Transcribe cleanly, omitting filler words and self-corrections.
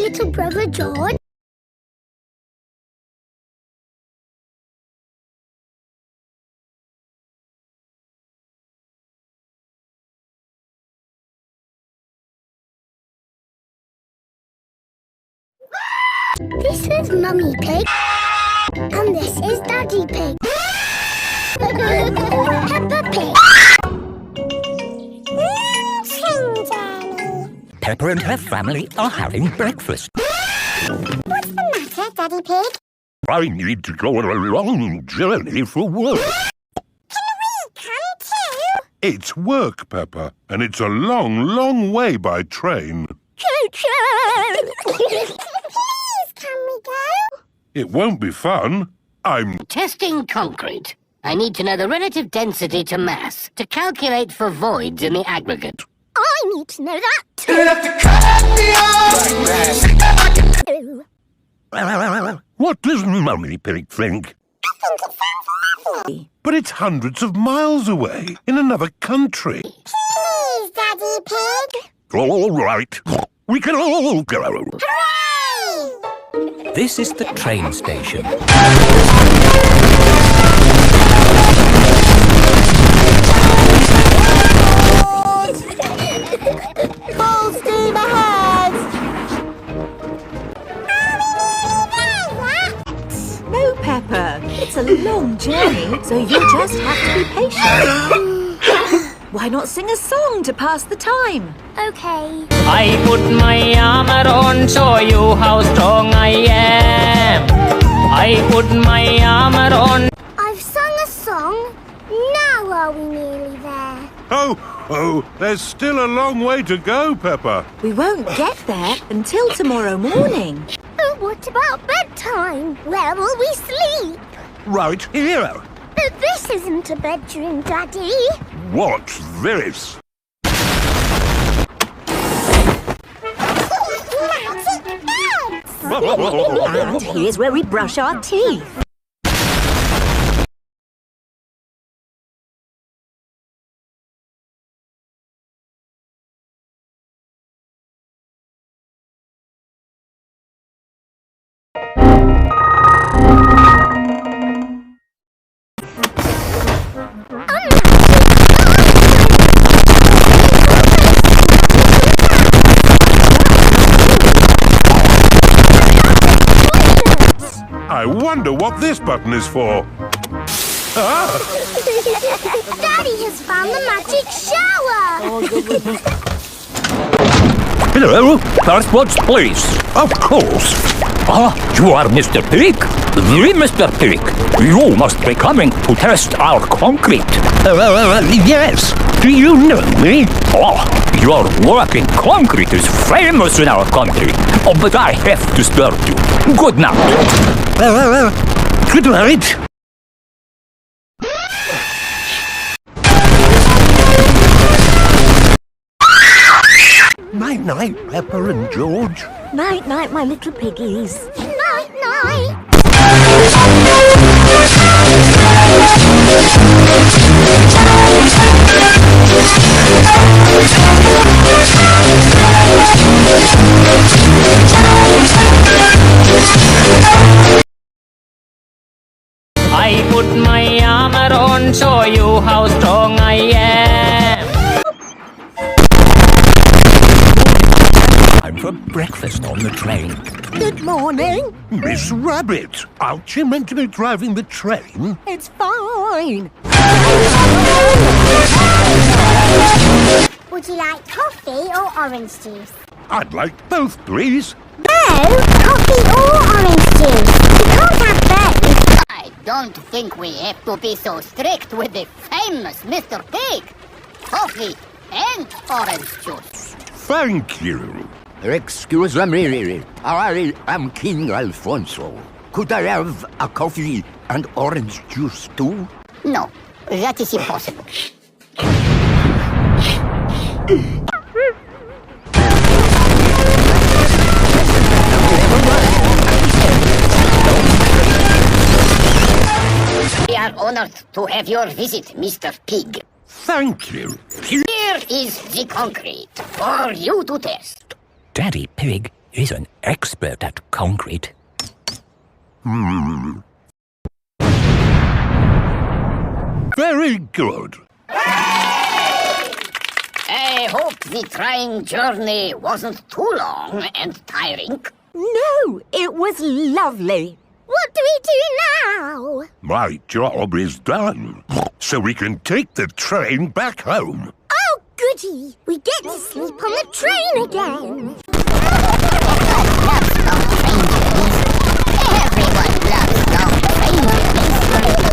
little brother George. This is Mummy Pig. And this is Daddy Pig. Peppa Pig. Peppa and her family are having breakfast. What's the matter, Daddy Pig? I need to go on a long journey for work. Can we come too? It's work, Peppa, and it's a long, long way by train. Choo-choo! Please, can we go? It won't be fun. I'm Testing concrete. I need to know the relative density to mass to calculate for voids in the aggregate. I need to know that too. What does Mummy Pig think? I think it sounds lovely. But it's hundreds of miles away, in another country. Please, Daddy Pig. All right. We can all go. Hooray! This is the train station. Full steam ahead! No, Peppa. It's a long journey, so you just have to be patient. Why not sing a song to pass the time? Okay. I put my armor on, show you how strong I am. I put my armor on. I've sung a song. Now are we nearly there? Oh, there's still a long way to go, Peppa. We won't get there until tomorrow morning. But what about bedtime? Where will we sleep? Right here. But this isn't a bedroom, Daddy. What's this? Magic beds! And here's where we brush our teeth. I wonder what this button is for. Daddy has found the magic shower! Hello, passports, please. Of course. Ah, you are Mr. Pig? The Mr. Pig. You must be coming to test our concrete. Yes. Do you know me? Oh, your work in concrete is famous in our country. Oh, but I have to start you. Good night. Good night. Night-night, Peppa and George. Night-night, my little piggies. Night-night! I put my armor on, show you how strong I am. Time for breakfast on the train. Good morning. Miss Rabbit, aren't you meant to be driving the train? It's fine. Would you like coffee or orange juice? I'd like both, please. No! Coffee or orange juice! You can't have both! I don't think we have to be so strict with the famous Mr. Pig. Coffee and orange juice. Thank you. Excuse me, I am King Alfonso. Could I have a coffee and orange juice too? No, that is impossible. We are honored to have your visit, Mr. Pig. Thank you. Here is the concrete for you to test. Daddy Pig He's an expert at concrete. Very good. I hope the trying journey wasn't too long and tiring. No, it was lovely. What do we do now? My job is done. So we can take the train back home. Oh, goody. We get to sleep on the train again. Everyone loves long train journeys.